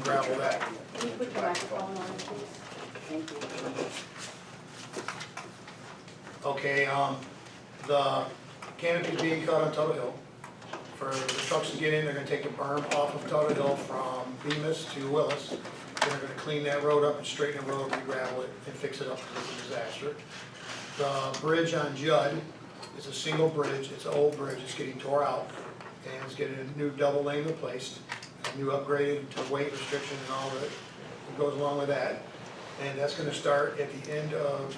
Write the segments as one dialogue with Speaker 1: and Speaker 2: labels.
Speaker 1: and gravel that.
Speaker 2: Can you put your microphone on, please? Thank you.
Speaker 1: Okay, the canopy's being cut on Tuttle Hill. For the trucks to get in, they're gonna take the berm off of Tuttle Hill from Bemis to Willis. They're gonna clean that road up and straighten the road, re-gravel it, and fix it up because it's a disaster. The bridge on Judd is a single bridge, it's an old bridge, it's getting tore out, and it's getting a new double lane replaced, a new upgraded to weight restriction and all that goes along with that. And that's gonna start at the end of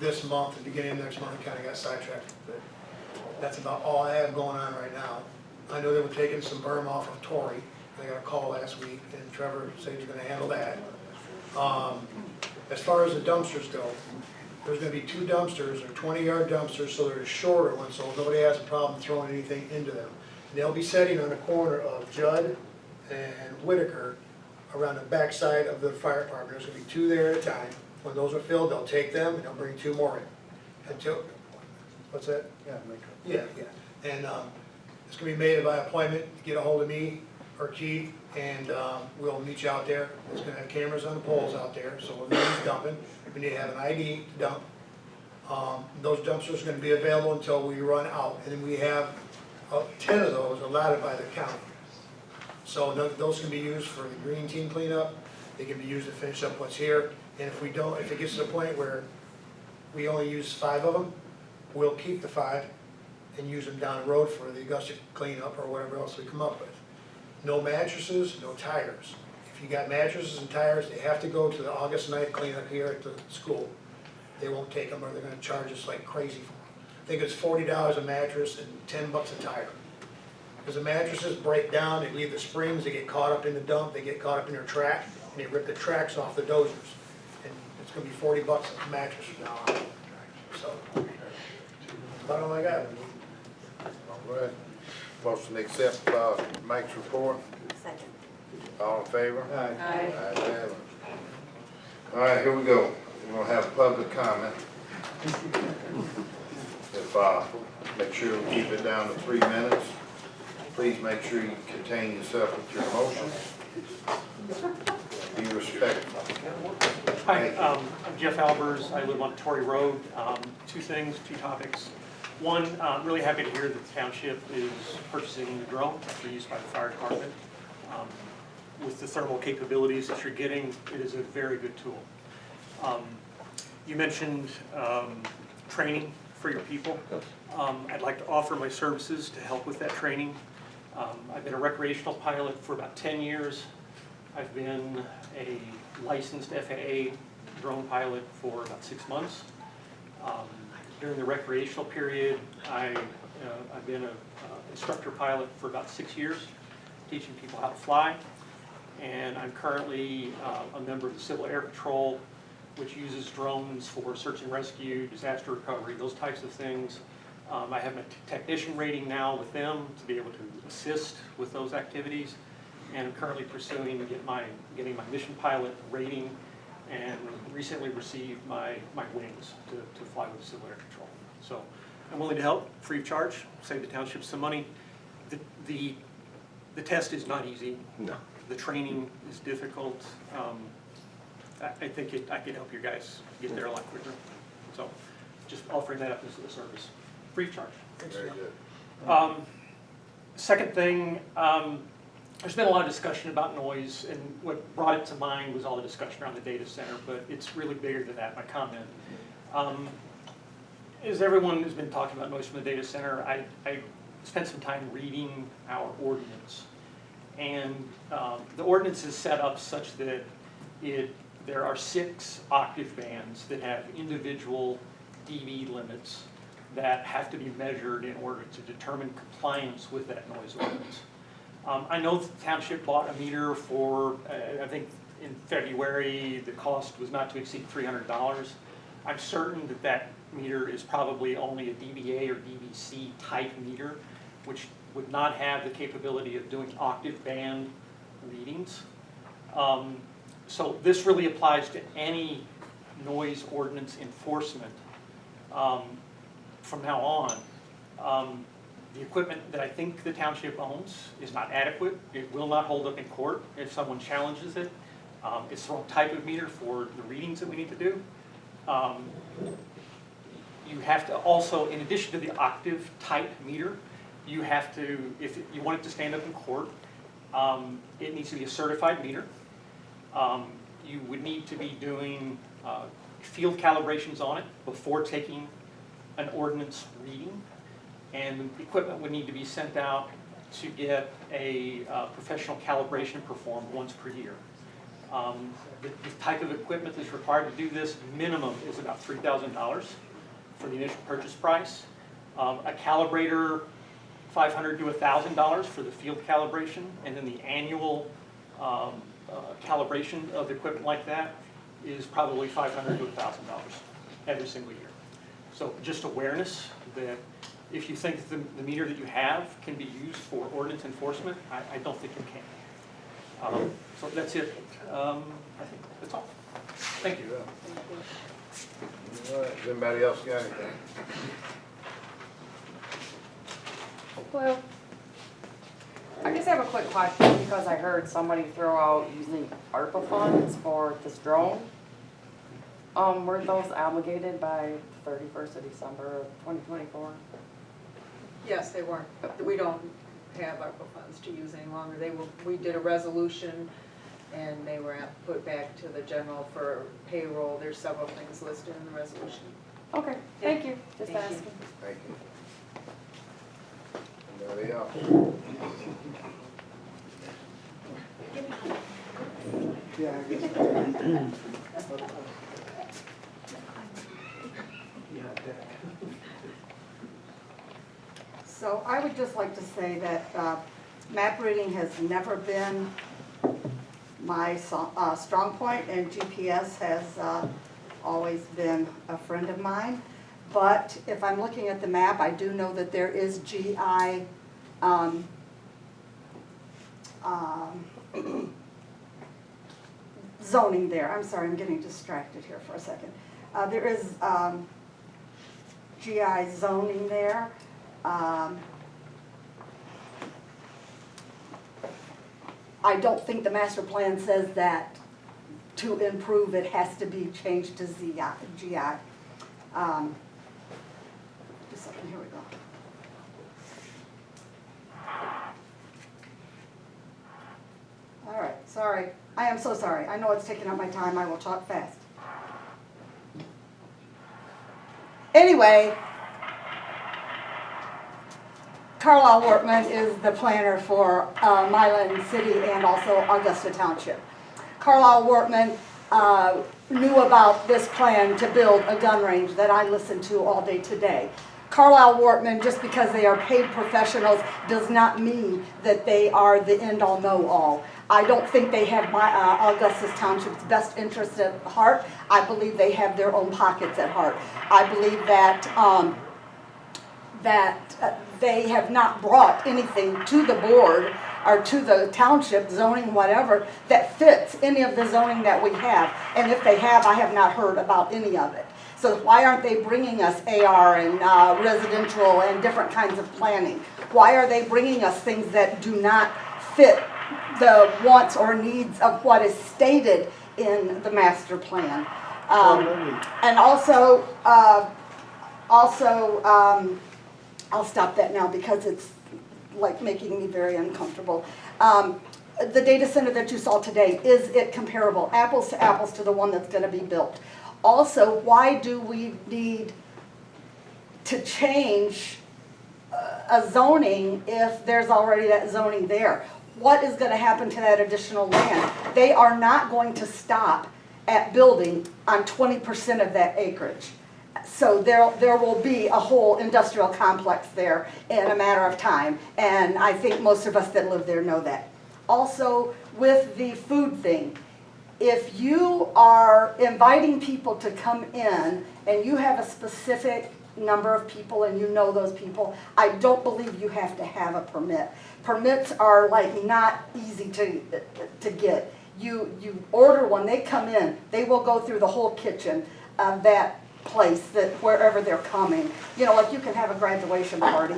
Speaker 1: this month, and beginning of next month. I kinda got sidetracked, but that's about all I have going on right now. I know they were taking some berm off of Torrey. I got a call last week, and Trevor said he's gonna handle that. As far as the dumpsters go, there's gonna be 2 dumpsters, or 20-yard dumpsters, so they're shorter ones, so nobody has a problem throwing anything into them. And they'll be setting on the corner of Judd and Whitaker, around the backside of the fire department. There's gonna be 2 there at a time. When those are filled, they'll take them, and they'll bring 2 more in. Until, what's that? Yeah. And it's gonna be made by appointment. Get a hold of me or Keith, and we'll meet you out there. It's gonna have cameras on the poles out there, so when he's dumping, we need to have an ID to dump. Those dumpsters are gonna be available until we run out, and then we have 10 of those allotted by the county. So those can be used for the green team cleanup. They can be used to finish up what's here. And if we don't, if it gets to the point where we only use 5 of them, we'll keep the 5 and use them down the road for the Augusta cleanup or whatever else we come up with. No mattresses, no tires. If you got mattresses and tires, they have to go to the August 9th cleanup here at the school. They won't take them, or they're gonna charge us like crazy for them. I think it's $40 a mattress and $10 a tire. Because the mattresses break down, they leave the springs, they get caught up in the dump, they get caught up in their track, and they rip the tracks off the dozers. And it's gonna be $40 a mattress from now on. So, that's about all I got.
Speaker 3: All right. Motion to accept Mike's report.
Speaker 2: Second.
Speaker 3: All in favor?
Speaker 2: Aye.
Speaker 3: Ayes have it. All right, here we go. We're gonna have public comment. If, make sure we keep it down to 3 minutes. Please make sure you contain yourself with your emotions. Be respectful.
Speaker 4: Hi, I'm Jeff Albers. I live on Torrey Road. 2 things, 2 topics. One, I'm really happy to hear that the township is purchasing the drone for use by the fire department. With the thermal capabilities that you're getting, it is a very good tool. You mentioned training for your people. I'd like to offer my services to help with that training. I've been a recreational pilot for about 10 years. I've been a licensed FAA drone pilot for about 6 months. During the recreational period, I've been an instructor pilot for about 6 years, teaching people how to fly. And I'm currently a member of the Civil Air Patrol, which uses drones for search and rescue, disaster recovery, those types of things. I have a technician rating now with them to be able to assist with those activities. And I'm currently pursuing getting my mission pilot rating, and recently received my wings to fly with Civil Air Patrol. So I'm willing to help, free of charge, save the township some money. The test is not easy.
Speaker 3: No.
Speaker 4: The training is difficult. I think I could help you guys get there a lot quicker. So just offering that up as a service, free of charge.
Speaker 3: Very good.
Speaker 4: Second thing, there's been a lot of discussion about noise, and what brought it to mind was all the discussion around the data center, but it's really bigger than that, my comment. As everyone has been talking about noise from the data center, I spent some time reading our ordinance. And the ordinance is set up such that there are 6 octave bands that have individual dB limits that have to be measured in order to determine compliance with that noise ordinance. I know the township bought a meter for, I think in February, the cost was not to exceed $300. I'm certain that that meter is probably only a dBA or dBc type meter, which would not have the capability of doing octave band readings. So this really applies to any noise ordinance enforcement from now on. The equipment that I think the township owns is not adequate. It will not hold up in court if someone challenges it. It's the wrong type of meter for the readings that we need to do. You have to also, in addition to the octave type meter, you have to, if you want it to stand up in court, it needs to be a certified meter. You would need to be doing field calibrations on it before taking an ordinance reading. And the equipment would need to be sent out to get a professional calibration performed once per year. The type of equipment that's required to do this, minimum is about $3,000 for the initial purchase price. A calibrator, $500 to $1,000 for the field calibration, and then the annual calibration of equipment like that is probably $500 to $1,000 every single year. So just awareness that if you think the meter that you have can be used for ordinance enforcement, I don't think you can. So that's it. I think that's all. Thank you.
Speaker 3: All right, does anybody else got anything?
Speaker 5: Well, I just have a quick question because I heard somebody throw out using ARPA funds for this drone. Were those obligated by 31st of December of 2024?
Speaker 6: Yes, they weren't. We don't have ARPA funds to use any longer. We did a resolution and they were put back to the general for payroll. There's several things listed in the resolution.
Speaker 5: Okay, thank you. Just
Speaker 6: Thank you.
Speaker 5: asking.
Speaker 3: Thank you. Anybody else?
Speaker 2: So I would just like to say that map reading has never been my strong point, and GPS has always been a friend of mine. But if I'm looking at the map, I do know that there is GI zoning there. I'm sorry, I'm getting distracted here for a second. There is GI zoning there. I don't think the master plan says that to improve it has to be changed to GI. Just a second, here we go. All right, sorry. I am so sorry. I know it's taking up my time. I will talk fast. Anyway, Carlisle Wortman is the planner for Milan City and also Augusta Township. Carlisle Wortman knew about this plan to build a gun range that I listen to all day today. Carlisle Wortman, just because they are paid professionals, does not mean that they are the end-all, know-all. I don't think they have Augusta Township's best interest at heart. I believe they have their own pockets at heart. I believe that they have not brought anything to the board or to the township, zoning, whatever, that fits any of the zoning that we have. And if they have, I have not heard about any of it. So why aren't they bringing us AR and residential and different kinds of planning? Why are they bringing us things that do not fit the wants or needs of what is stated in the master plan? And also, I'll stop that now because it's like making me very uncomfortable. The data center that you saw today, is it comparable, apples to the one that's going to be built? Also, why do we need to change a zoning if there's already that zoning there? What is going to happen to that additional land? They are not going to stop at building on 20% of that acreage. So there will be a whole industrial complex there in a matter of time, and I think most of us that live there know that. Also, with the food thing, if you are inviting people to come in and you have a specific number of people and you know those people, I don't believe you have to have a permit. Permits are like not easy to get. You order one, they come in, they will go through the whole kitchen of that place, that wherever they're coming. You know, like you can have a graduation party.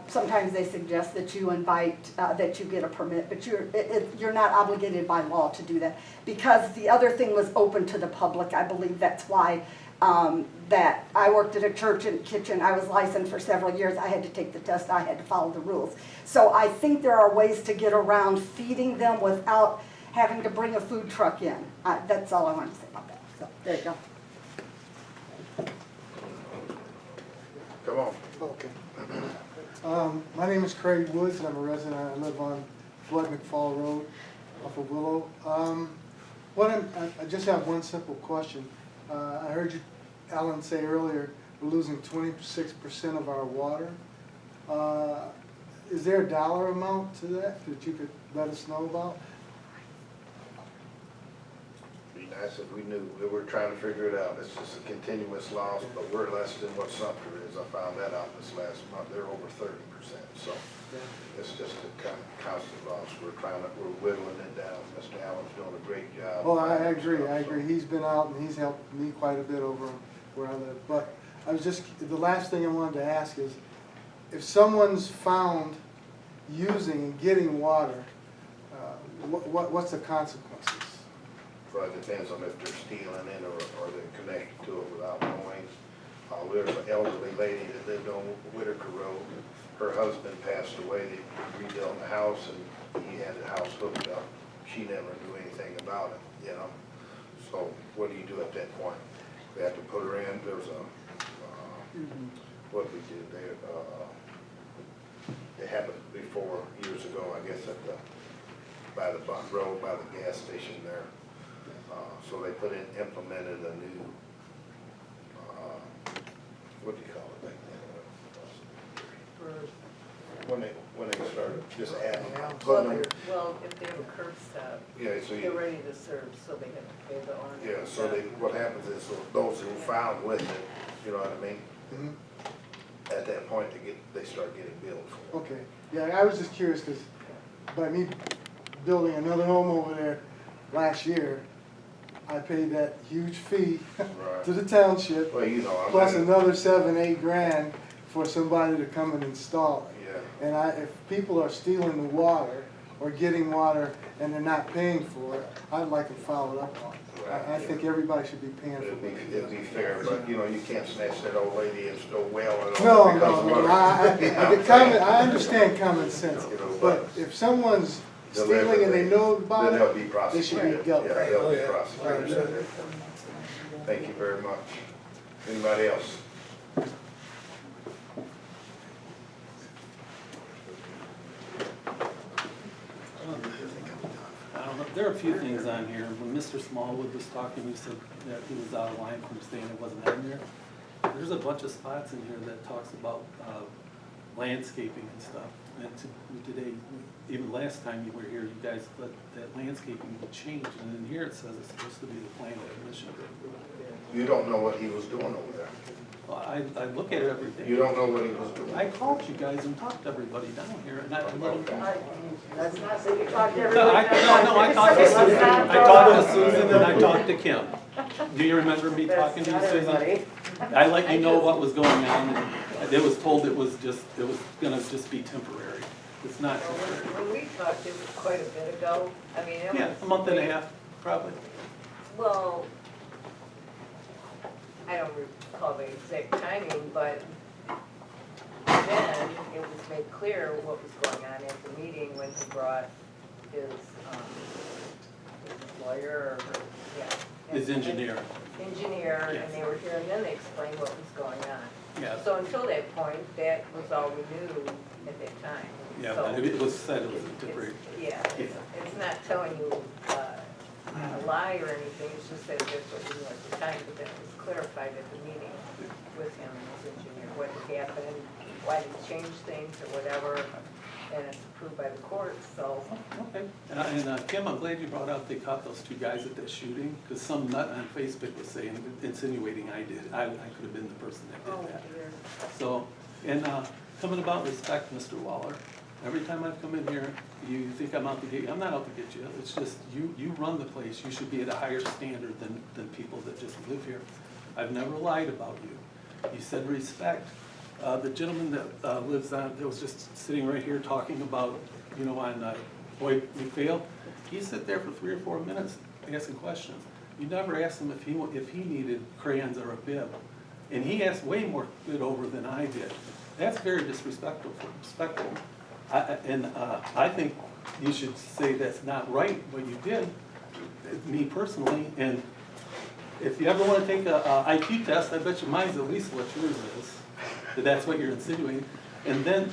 Speaker 2: Sometimes they suggest that you invite, that you get a permit, but you're not obligated by law to do that. Because the other thing was open to the public, I believe that's why, that I worked at a church in kitchen, I was licensed for several years, I had to take the test, I had to follow the rules. So I think there are ways to get around feeding them without having to bring a food truck in. That's all I wanted to say about that, so, there you go.
Speaker 3: Come on.
Speaker 7: Okay. My name is Craig Woods, and I'm a resident. I live on Flood McFall Road off of Willow. I just have one simple question. I heard you, Alan, say earlier, we're losing 26% of our water. Is there a dollar amount to that you could let us know about?
Speaker 3: Be nice if we knew. We were trying to figure it out. It's just a continuous loss, but we're less than what Sumter is. I found that out this last month. They're over 30%. So it's just a constant loss. We're whittling it down. Mr. Allen's doing a great job.
Speaker 7: Oh, I agree. He's been out and he's helped me quite a bit over where I live. But the last thing I wanted to ask is, if someone's found using and getting water, what's the consequences?
Speaker 3: Well, it depends on if they're stealing it or they're connected to it without knowing. There's an elderly lady that lived on Whitaker Road. Her husband passed away. They rebuilt the house and he had the house hooked up. She never knew anything about it, you know. So what do you do at that point? We have to put her in. There's a, what we did there, it happened before, years ago, I guess, by the road, by the gas station there. So they implemented a new, what do you call it back then? When they started just adding, putting them,
Speaker 6: Well, if they have a curb stop,
Speaker 3: yeah, so
Speaker 6: they're ready to serve, so they have to pay the owner.
Speaker 3: yeah, so what happens is, so those who found with it, you know what I mean?
Speaker 7: Mhm.
Speaker 3: At that point, they start getting billed for it.
Speaker 7: Okay. Yeah, I was just curious because by me building another home over there last year, I paid that huge fee
Speaker 3: Right.
Speaker 7: to the township,
Speaker 3: Well, you know,
Speaker 7: plus another $7-8 grand for somebody to come and install it.
Speaker 3: yeah.
Speaker 7: And if people are stealing the water or getting water and they're not paying for it, I'd like to follow it up on it. I think everybody should be paying for
Speaker 3: It'd
Speaker 7: it.
Speaker 3: be fair, but you know, you can't snatch that old lady and still wail it on
Speaker 7: No,
Speaker 3: because of
Speaker 7: no,
Speaker 3: what-
Speaker 7: I understand common sense, but if someone's stealing and they know about
Speaker 3: Then they'll
Speaker 7: it,
Speaker 3: be
Speaker 7: they
Speaker 3: prosecuted.
Speaker 7: should be dealt
Speaker 3: Yeah,
Speaker 7: with.
Speaker 3: they'll be
Speaker 1: Right.
Speaker 3: prosecuted. Thank you very much. Anybody else?
Speaker 8: I don't know, there are a few things on here. When Mr. Smallwood was talking, he said that he was out of line from saying it wasn't on there. There's a bunch of spots in here that talks about landscaping and stuff. And today, even last time you were here, you guys let that landscaping would change. And in here it says it's supposed to be the planning commission.
Speaker 3: You don't know what he was doing over there.
Speaker 8: Well, I look at it every day.
Speaker 3: You don't know what he was doing.
Speaker 8: I called you guys and talked to everybody down here, and I let them know.
Speaker 9: Let's not say you talked to
Speaker 8: No,
Speaker 9: everybody.
Speaker 8: I talked to Susan, I talked to Susan and I talked to Kim. Do you remember me talking to you,
Speaker 9: That's not
Speaker 8: Susan?
Speaker 9: everybody.
Speaker 8: I let you know what was going on, and it was told it was gonna just be temporary. It's not
Speaker 6: Well,
Speaker 8: temporary.
Speaker 6: when we talked, it was quite a bit ago, I mean, it was.
Speaker 8: Yeah, a month and a half, probably.
Speaker 6: Well, I don't recall the exact timing, but then it was made clear what was going on at the meeting when he brought his lawyer, or, yeah.
Speaker 8: His engineer.
Speaker 6: Engineer,
Speaker 8: Yes.
Speaker 6: and they were here, and then they explained what was going on.
Speaker 8: Yeah,
Speaker 6: So until that point, that was all we knew at that time.
Speaker 8: yeah,
Speaker 6: So
Speaker 8: but it was said it was a
Speaker 6: it's-
Speaker 8: temporary.
Speaker 6: Yeah, it's not telling you a lie or anything, it's just that that's what we knew at the time, but that was clarified at the meeting with him and his engineer, what had happened, why they changed things or whatever, and it's approved by the court, so.
Speaker 8: Okay, and Kim, I'm glad you brought up they caught those two guys at that shooting, because some nut on Facebook was saying, insinuating I did. I could have been the person that
Speaker 6: Oh,
Speaker 8: did that.
Speaker 6: dear.
Speaker 8: So, and coming about respect, Mr. Waller, every time I've come in here, you think I'm out to get you. I'm not out to get you. It's just, you run the place. You should be at a higher standard than people that just live here. I've never lied about you. You said respect. The gentleman that lives on, that was just sitting right here talking about, you know, on Boyd McPhail, he sat there for 3 or 4 minutes asking questions. You never asked him if he needed crayons or a bib. And he asked way more bit over than I did. That's very disrespectful. I think you should say that's not right what you did, me personally. And if you ever want to take a IQ test, I bet you mine's at least what yours is. If that's what you're insinuating. And then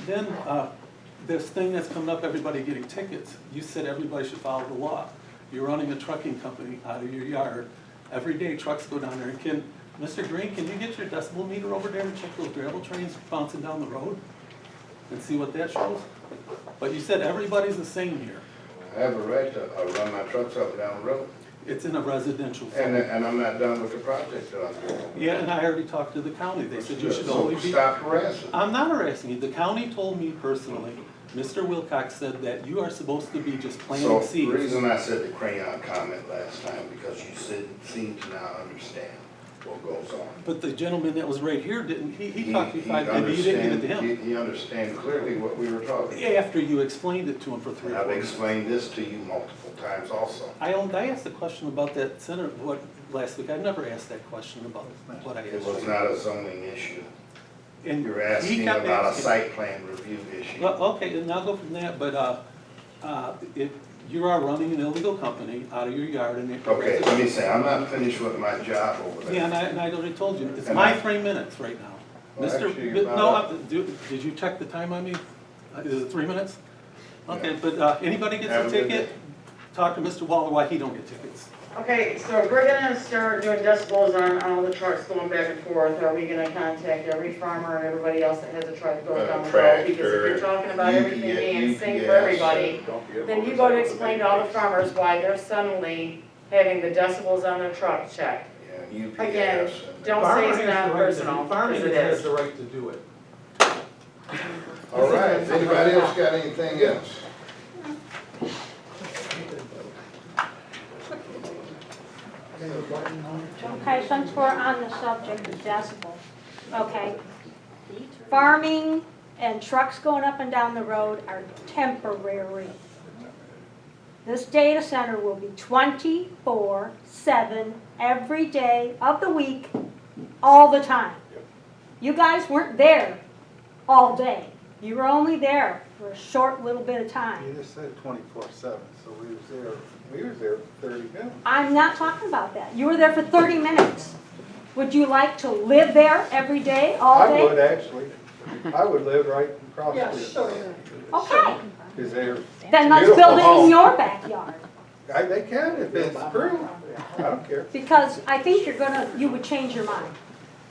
Speaker 8: this thing that's coming up, everybody getting tickets. You said everybody should follow the law. You're running a trucking company out of your yard. Every day trucks go down there. And Mr. Green, can you get your decibel meter over there and check those gravel trains bouncing down the road? And see what that shows? But you said everybody's the same here.
Speaker 3: I have a right to run my trucks up and down the road.
Speaker 8: It's in a residential
Speaker 3: And,
Speaker 8: zone.
Speaker 3: and I'm not done with the project that I'm doing.
Speaker 8: Yeah, and I already talked to the county. They said you should
Speaker 3: So
Speaker 8: only be.
Speaker 3: stop harassing.
Speaker 8: I'm not harassing you. The county told me personally, Mr. Wilcox said that you are supposed to be just planting
Speaker 3: So the
Speaker 8: seeds.
Speaker 3: reason I said the crayon comment last time, because you seem to now understand what goes on.
Speaker 8: But the gentleman that was right here didn't, he talked to you 5 minutes, you didn't give it to him.
Speaker 3: He understands clearly what we were talking about.
Speaker 8: After you explained it to him for 3
Speaker 3: And
Speaker 8: or
Speaker 3: I've
Speaker 8: 4 minutes.
Speaker 3: explained this to you multiple times also.
Speaker 8: I asked a question about that center, last week. I've never asked that question about what I
Speaker 3: It
Speaker 8: asked.
Speaker 3: was not a zoning issue.
Speaker 8: And
Speaker 3: You're
Speaker 8: he
Speaker 3: asking
Speaker 8: kept
Speaker 3: about a
Speaker 8: asking-
Speaker 3: site plan review issue.
Speaker 8: Well, okay, and I'll go from that, but, if you are running an illegal company out of your yard and.
Speaker 3: Okay, let me say, I'm not finished with my job over there.
Speaker 8: Yeah, and I already told you, it's
Speaker 3: And
Speaker 8: my
Speaker 3: I-
Speaker 8: 3 minutes right now.
Speaker 3: Well,
Speaker 8: Mr.
Speaker 3: actually, you're
Speaker 8: No,
Speaker 3: about
Speaker 8: did you check the time on me? Is it 3 minutes? Okay,
Speaker 3: Yeah.
Speaker 8: but anybody gets
Speaker 3: Have
Speaker 8: a
Speaker 3: a good
Speaker 8: ticket, talk to Mr. Waller why he don't get tickets.
Speaker 9: Okay, so if we're gonna start doing decibels on all the trucks going back and forth, are we gonna contact every farmer and everybody else that has a truck going down the road? Because if you're talking about everything being synced for everybody, then you go to explain to all the farmers why they're suddenly having the decibels on their truck checked.
Speaker 3: Yeah, UPS.
Speaker 9: Again,
Speaker 3: and-
Speaker 9: don't say it's not personal, because it is.
Speaker 8: the right to do it.
Speaker 3: All right, if anybody else got anything else?
Speaker 10: Okay, since we're on the subject of decibels, okay? Farming and trucks going up and down the road are temporary. This data center will be 24/7, every day of the week, all the time. You guys weren't there all day. You were only there for a short little bit of time.
Speaker 11: You just said 24/7, so we was there 30 minutes.
Speaker 10: I'm not talking about that. You were there for 30 minutes. Would you like to live there every day, all
Speaker 11: I
Speaker 10: day?
Speaker 11: would actually. I would live right across the street.
Speaker 10: Okay,
Speaker 11: Because they're
Speaker 10: then let's
Speaker 11: beautiful
Speaker 10: build it in
Speaker 11: homes.
Speaker 10: your backyard.
Speaker 11: They can if it's approved. I don't care.
Speaker 10: Because I think you would change your mind.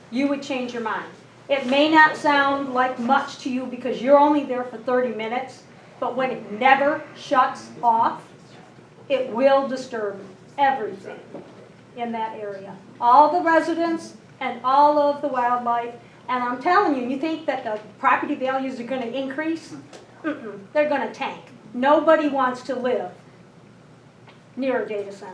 Speaker 10: You would change your mind. It may not sound like much to you because you're only there for 30 minutes, but when it never shuts off, it will disturb everything in that area. All the residents and all of the wildlife. And I'm telling you, you think that the property values are going to increase? Mm-mm, they're going to tank. Nobody wants to live near a data center.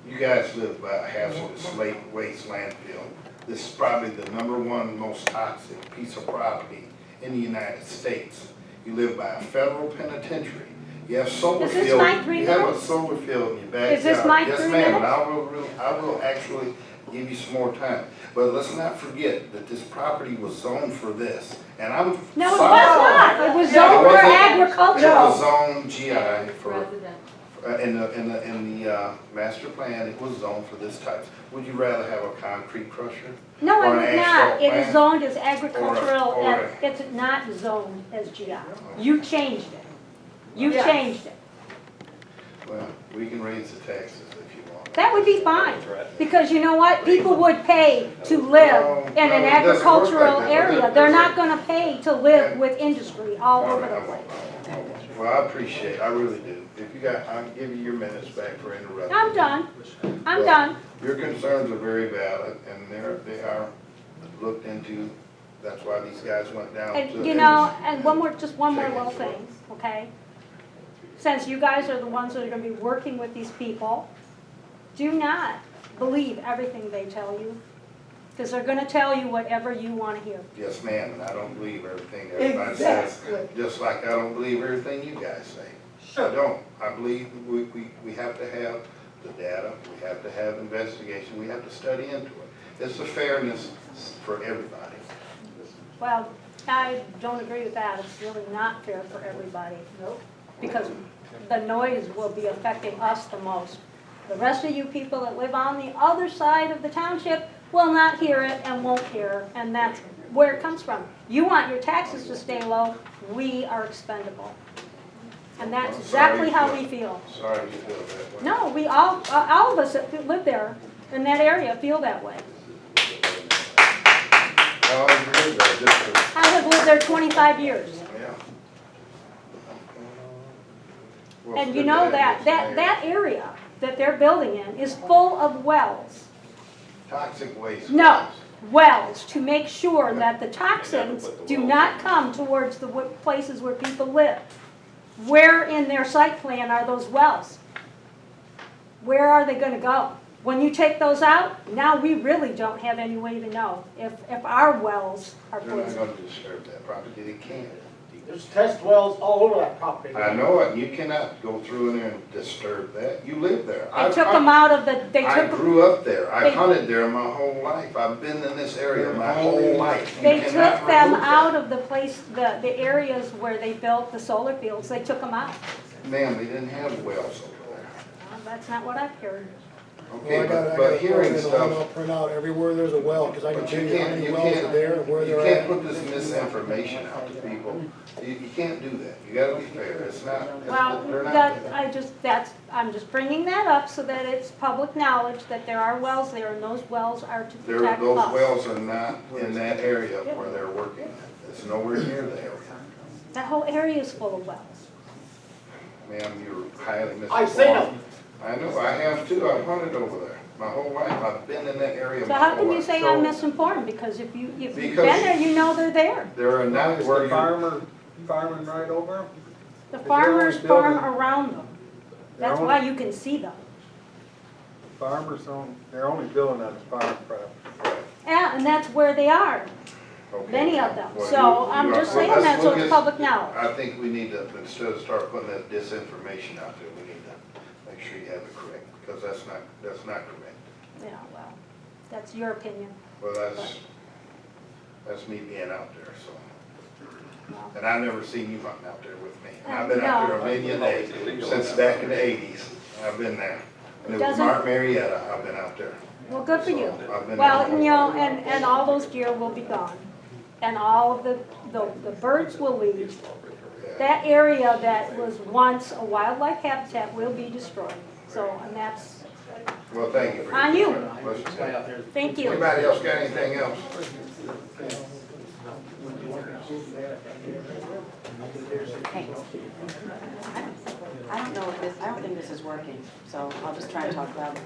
Speaker 3: You guys live by a hazardous waste landfill. This is probably the #1 most toxic piece of property in the United States. You live by a federal penitentiary. You have solar
Speaker 10: Is this
Speaker 3: field.
Speaker 10: my 3
Speaker 3: You have a
Speaker 10: minutes?
Speaker 3: solar field in your backyard.
Speaker 10: Is this my 3
Speaker 3: Yes, ma'am, and
Speaker 10: minutes?
Speaker 3: I will actually give you some more time. But let's not forget that this property was zoned for this. And I'm
Speaker 10: No, it was
Speaker 3: sorry.
Speaker 10: not. It was
Speaker 3: It
Speaker 10: zoned for
Speaker 3: wasn't. It
Speaker 10: agricultural.
Speaker 3: was zoned GI for, in the master plan, it was zoned for this type. Would you rather have a concrete crusher?
Speaker 10: No,
Speaker 3: or
Speaker 10: I
Speaker 3: an
Speaker 10: would
Speaker 3: asphalt
Speaker 10: not. It is
Speaker 3: plant?
Speaker 10: zoned as agricultural,
Speaker 3: Or
Speaker 10: and it's not zoned as GI. You changed it. You
Speaker 9: Yes.
Speaker 10: changed it.
Speaker 3: Well, we can raise the taxes if you want.
Speaker 10: That would be fine, because you know what? People would pay to live in an
Speaker 3: No, it doesn't work like
Speaker 10: agricultural
Speaker 3: that.
Speaker 10: area. They're not gonna pay to live with industry all
Speaker 3: All
Speaker 10: over
Speaker 3: right,
Speaker 10: the place.
Speaker 3: Well, I appreciate it, I really do. If you got, I'll give you your minutes back for interrupting.
Speaker 10: I'm done. I'm
Speaker 3: Well,
Speaker 10: done.
Speaker 3: Your concerns are very valid, and they are looked into. That's why these guys went down to.
Speaker 10: And, you know, and just one more little thing, okay? Since you guys are the ones that are gonna be working with these people, do not believe everything they tell you. because they're gonna tell you whatever you wanna hear.
Speaker 3: Yes, ma'am, and I don't believe everything everybody says,
Speaker 2: Exactly.
Speaker 3: just like I don't believe everything you guys say. I don't. I believe we have to have the data, we have to have investigation, we have to study into it. It's the fairness for everybody.
Speaker 10: Well, I don't agree with that, it's really not fair for everybody.
Speaker 2: Nope.
Speaker 10: Because the noise will be affecting us the most. The rest of you people that live on the other side of the township will not hear it and won't hear, and that's where it comes from. You want your taxes to stay low, we are expendable. And that's exactly how we feel.
Speaker 3: Sorry you feel that way.
Speaker 10: No, we all of us that live there, in that area, feel that way.
Speaker 3: How long have you lived there? Just for-
Speaker 10: I have lived there 25 years.
Speaker 3: Yeah. Well,
Speaker 10: And
Speaker 3: it's
Speaker 10: you
Speaker 3: good
Speaker 10: know
Speaker 3: to have
Speaker 10: that,
Speaker 3: you,
Speaker 10: that area that they're building in is full of wells.
Speaker 3: Toxic waste.
Speaker 10: No, wells, to make sure that the toxins do not come towards the places where people live. Where in their site plan are those wells? Where are they gonna go? When you take those out, now we really don't have any way to know if our wells are
Speaker 3: They're not
Speaker 10: poisoned.
Speaker 3: going to disturb that property, they can't.
Speaker 12: There's test wells all over that property.
Speaker 3: I know it, you cannot go through in there and disturb that, you live there.
Speaker 10: They took them out of the, they
Speaker 3: I
Speaker 10: took,
Speaker 3: grew up there, I
Speaker 10: They-
Speaker 3: hunted there my whole life, I've been in this area my whole life. You
Speaker 10: they
Speaker 3: cannot
Speaker 10: took them
Speaker 3: remove that.
Speaker 10: out of the place, the areas where they built the solar fields, they took them out.
Speaker 3: Ma'am, they didn't have wells over there.
Speaker 10: Well, that's not what I've heard.
Speaker 3: Okay,
Speaker 1: Well, I got
Speaker 3: but
Speaker 1: a
Speaker 3: hearing
Speaker 1: plan,
Speaker 3: stuff,
Speaker 1: I'll print out everywhere there's a well, because I can
Speaker 3: but
Speaker 1: tell
Speaker 3: you
Speaker 1: you how
Speaker 3: can't,
Speaker 1: many
Speaker 3: you
Speaker 1: wells are
Speaker 3: can't,
Speaker 1: there, and where
Speaker 3: you
Speaker 1: they're
Speaker 3: can't
Speaker 1: at.
Speaker 3: put this misinformation out to people. You can't do that, you gotta be fair, it's not,
Speaker 10: Well,
Speaker 3: they're not.
Speaker 10: I'm just bringing that up so that it's public knowledge that there are wells there, and those wells are to
Speaker 3: There,
Speaker 10: protect
Speaker 3: those
Speaker 10: us.
Speaker 3: wells are not in that area where they're working. It's nowhere near the area.
Speaker 10: That whole area is full of wells.
Speaker 3: Ma'am, you're highly misinformed.
Speaker 12: I've seen them.
Speaker 3: I know, I have too, I've hunted over there my whole life, I've been in that area
Speaker 10: So
Speaker 3: my
Speaker 10: how
Speaker 3: whole
Speaker 10: can you
Speaker 3: life.
Speaker 10: say I'm misinformed? Because if you've been
Speaker 3: Because-
Speaker 10: there, you know they're there.
Speaker 3: There are not
Speaker 11: Is
Speaker 3: where
Speaker 11: the
Speaker 3: you,
Speaker 11: farming right over 'em?
Speaker 10: The
Speaker 11: they're
Speaker 10: farmers
Speaker 11: only
Speaker 10: farm
Speaker 11: building-
Speaker 10: around them.
Speaker 11: They're
Speaker 10: That's
Speaker 11: only-
Speaker 10: why you can see them.
Speaker 11: Farmers don't, they're only building on the farm property.
Speaker 10: Yeah, and that's where they are,
Speaker 3: okay.
Speaker 10: many of them.
Speaker 3: Well,
Speaker 10: So
Speaker 3: you-
Speaker 10: I'm
Speaker 3: you
Speaker 10: just
Speaker 3: are-
Speaker 10: saying
Speaker 3: well,
Speaker 10: that so
Speaker 3: we'll
Speaker 10: it's
Speaker 3: just-
Speaker 10: public knowledge.
Speaker 3: I think we need to, instead of start putting that disinformation out there, we need to make sure you have it correct, because that's not correct.
Speaker 10: Yeah, well, that's your opinion.
Speaker 3: Well, that's me being out there, so.
Speaker 10: Well,
Speaker 3: And I've never seen you hunting out there with me. And I've been out there
Speaker 10: No.
Speaker 3: a million days, since back in the 80s. I've been there. And it was
Speaker 10: Doesn't-
Speaker 3: Mark Marietta, I've been out there.
Speaker 10: Well, good for you.
Speaker 3: So, I've been
Speaker 10: Well,
Speaker 3: there.
Speaker 10: you know, and all those deer will be gone. And all of the birds will leave.
Speaker 3: Yeah.
Speaker 10: That area that was once a wildlife habitat will be destroyed. So, and that's,
Speaker 3: Well, thank you. for your
Speaker 10: On you.
Speaker 3: time. Let's see.
Speaker 10: thank you.
Speaker 3: Anybody else got anything else?
Speaker 13: Hey, I don't know if this, I don't think this is working, so I'll just try and talk loud.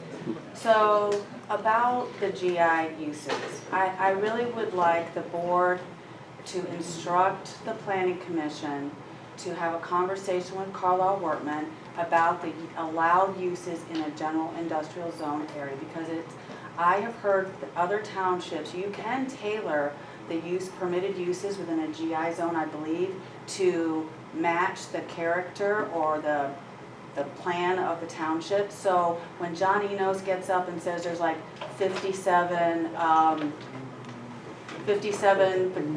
Speaker 13: So, about the GI uses, I really would like the board to instruct the planning commission to have a conversation with Carlisle Wortman about the allowed uses in a general industrial zone area, because it's, I have heard that other townships, you can tailor the permitted uses within a GI zone, I believe, to match the character or the plan of the township. So when John Enos gets up and says there's like 57,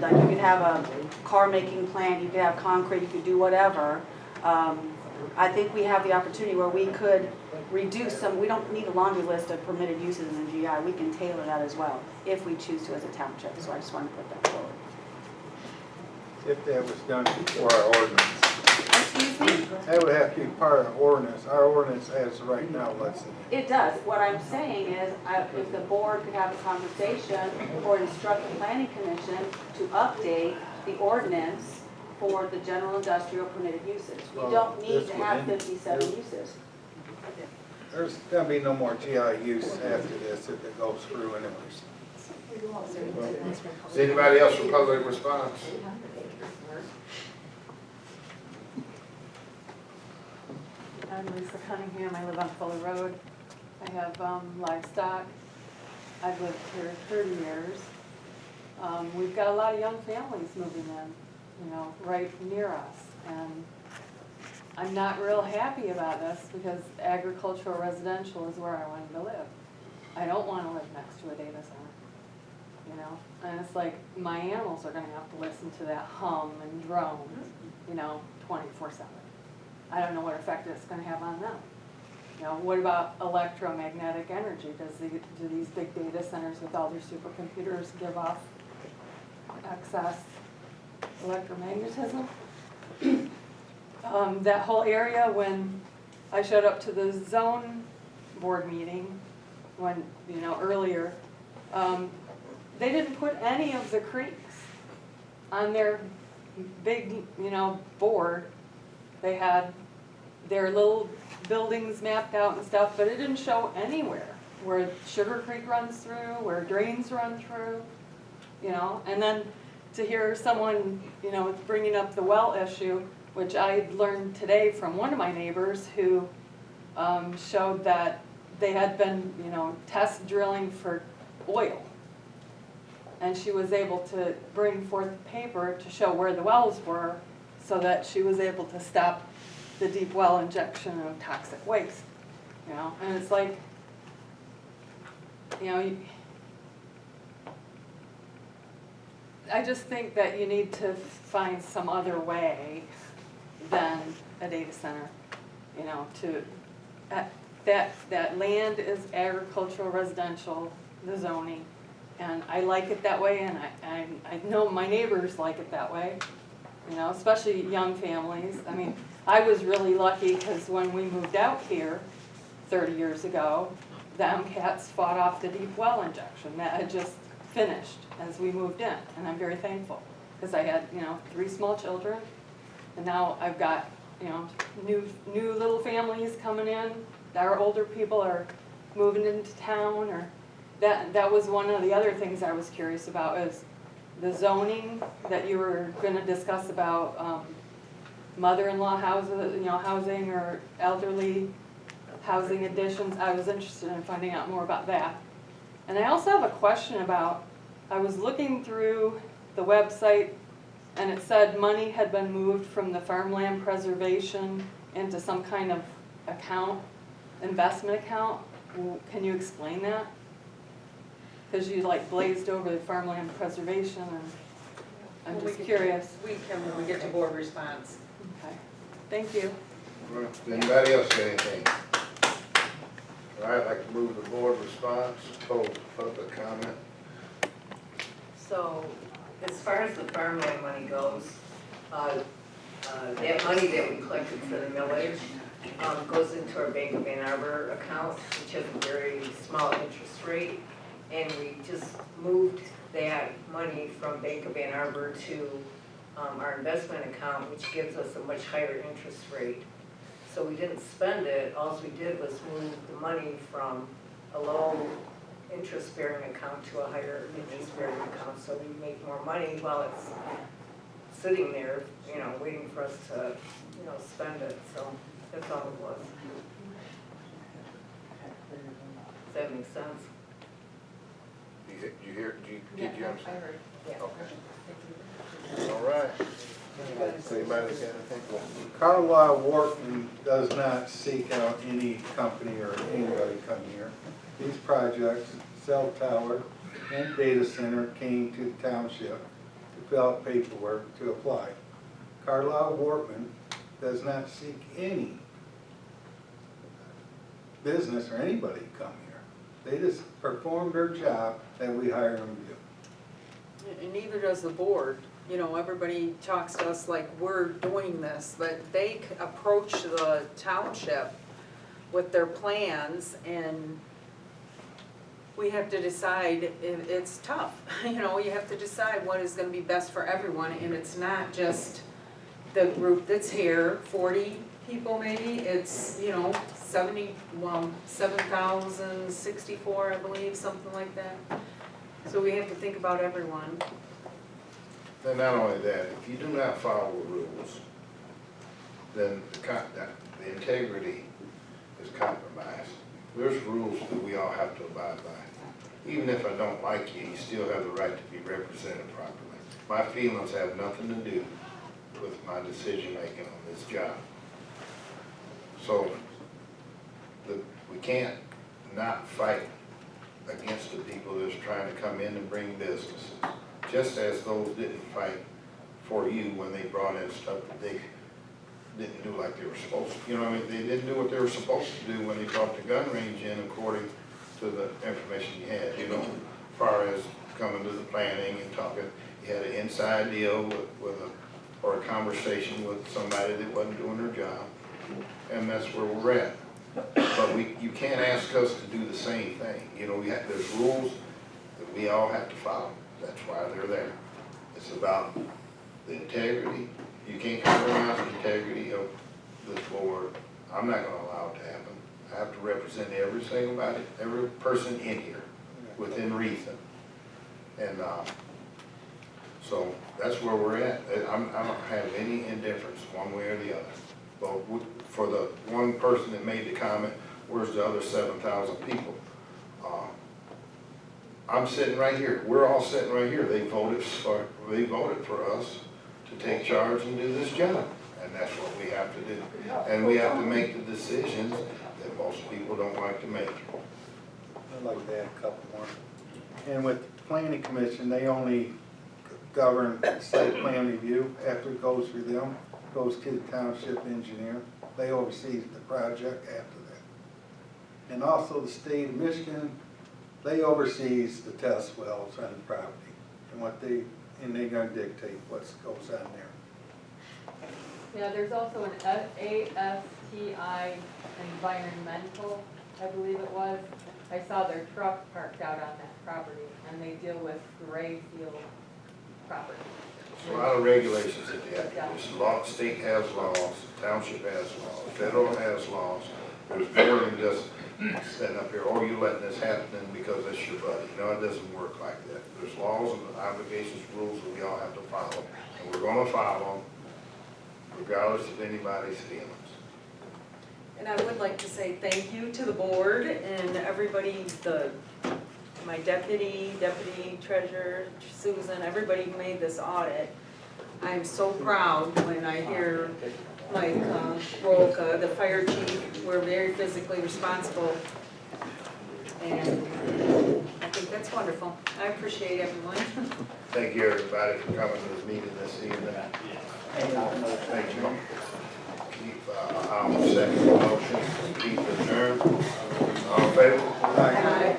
Speaker 13: like you could have a car making plant, you could have concrete, you could do whatever. I think we have the opportunity where we could reduce some, we don't need a laundry list of permitted uses in the GI, we can tailor that as well, if we choose to as a township, so I just wanted to put that forward.
Speaker 11: If that was done before our ordinance.
Speaker 13: Excuse me?
Speaker 11: That would have to be part of our ordinance. Our ordinance as of right now lets it.
Speaker 13: It does. What I'm saying is, if the board could have a conversation or instruct the planning commission to update the ordinance for the general industrial permitted uses. We
Speaker 11: Well,
Speaker 13: don't need
Speaker 11: this
Speaker 13: to have
Speaker 11: would end-
Speaker 13: 57 uses.
Speaker 11: There's gonna be no more GI use after this if it goes through anyways.
Speaker 3: Is anybody else for public response?
Speaker 5: I'm Lisa Cunningham, I live on Fuller Road. I have livestock. I've lived here 30 years. We've got a lot of young families moving in, you know, right near us. And I'm not real happy about this because agricultural residential is where I wanted to live. I don't want to live next to a data center, you know? And it's like, my animals are gonna have to listen to that hum and drone, you know, 24/7. I don't know what effect it's gonna have on them. You know, what about electromagnetic energy? Do these big data centers with all their supercomputers give off excess electromagnetism? That whole area, when I showed up to the zone board meeting, when, you know, earlier, they didn't put any of the creeks on their big, you know, board. They had their little buildings mapped out and stuff, but it didn't show anywhere where Sugar Creek runs through, where drains run through, you know. And then to hear someone, you know, bringing up the well issue, which I learned today from one of my neighbors who showed that they had been, you know, test drilling for oil. And she was able to bring forth paper to show where the wells were so that she was able to stop the deep well injection of toxic waste, you know. And it's like, you know, I just think that you need to find some other way than a data center, you know, to, that land is agricultural residential, the zoning, and I like it that way, and I know my neighbors like it that way, you know, especially young families. I mean, I was really lucky because when we moved out here 30 years ago, the MCATs fought off the deep well injection. That had just finished as we moved in, and I'm very thankful because I had, you know, 3 small children, and now I've got, you know, new little families coming in. Our older people are moving into town, or that was one of the other things I was curious about is the zoning that you were going to discuss about mother-in-law houses, you know, housing or elderly housing additions. I was interested in finding out more about that. And I also have a question about, I was looking through the website and it said money had been moved from the farmland preservation into some kind of account, investment account. Can you explain that? Because you like blazed over the farmland preservation, and I'm just curious.
Speaker 6: We can, when we get to board response.
Speaker 5: Okay, thank you.
Speaker 3: Anybody else got anything? All right, I'd like to move the board response, total public comment.
Speaker 14: So, as far as the farmland money goes, that money that we collected for the millage goes into our Bank of Ann Arbor account, which has a very small interest rate. And we just moved that money from Bank of Ann Arbor to our investment account, which gives us a much higher interest rate. So we didn't spend it, all we did was move the money from a low interest-bearing account to a higher interest-bearing account, so we make more money while it's sitting there, you know, waiting for us to, you know, spend it, so that's all it was. Does that make sense?
Speaker 3: Did you understand?
Speaker 14: I heard. Yeah.
Speaker 3: Okay. All right. Anybody got anything?
Speaker 11: Carlisle Wharton does not seek out any company or anybody come here. These projects, cell tower and data center, came to the township to fill out paperwork to apply. Carlisle Wharton does not seek any business or anybody to come here. They just perform their job that we hire them to do.
Speaker 6: And neither does the board. You know, everybody talks to us like we're doing this, but they approach the township with their plans, and we have to decide. It's tough. You know, you have to decide what is going to be best for everyone, and it's not just the group that's here, 40 people maybe. It's, you know, 7,064, I believe, something like that. So we have to think about everyone.
Speaker 3: And not only that, if you do not follow the rules, then the integrity is compromised. There's rules that we all have to abide by. even if I don't like you, you still have the right to be represented properly. My feelings have nothing to do with my decision-making on this job. So, we can't not fight against the people that's trying to come in and bring businesses. Just as those didn't fight for you when they brought in stuff that they didn't do like they were supposed to. You know what I mean? They didn't do what they were supposed to do when they brought the gun range in according to the information you had, you know, as far as coming to the planning and talking. You had an inside deal or a conversation with somebody that wasn't doing their job, and that's where we're at. But you can't ask us to do the same thing. You know, there's rules that we all have to follow. That's why they're there. It's about the integrity. You can't compromise the integrity of this board. I'm not gonna allow it to happen. I have to represent every single body, every person in here within reason. And, so that's where we're at. I don't have any indifference one way or the other. But for the one person that made the comment, where's the other 7,000 people? I'm sitting right here. We're all sitting right here. They voted for us to take charge and do this job. And that's what we have to do. And we have to make the decisions that most people don't like to make.
Speaker 11: I'd like to add a couple more. And with the planning commission, they only govern site plan review. After it goes through them, it goes to the township engineer. They oversee the project after that. And also the state of Michigan, they oversees the test wells on the property and they're gonna dictate what goes on there.
Speaker 15: Yeah, there's also an ASTI environmental, I believe it was. I saw their truck parked out on that property, and they deal with gray field property.
Speaker 3: There's a lot of regulations that they have to do. The state has laws, the township has laws, federal has laws. There's more than just sitting up here, oh, you're letting this happen because that's your buddy. No, it doesn't work like that. There's laws and obligations, rules that we all have to follow. And we're gonna follow them regardless of anybody's feelings.
Speaker 6: And I would like to say thank you to the board and everybody, my deputy treasurer, Susan, everybody who made this audit. I'm so proud when I hear like Rolka, the fire chief, we're very physically responsible. And I think that's wonderful. I appreciate everyone.
Speaker 3: Thank you, everybody, for coming to this meeting this evening. Thank you. I'll second the motion, keep adjourned. All in favor?
Speaker 6: Aye.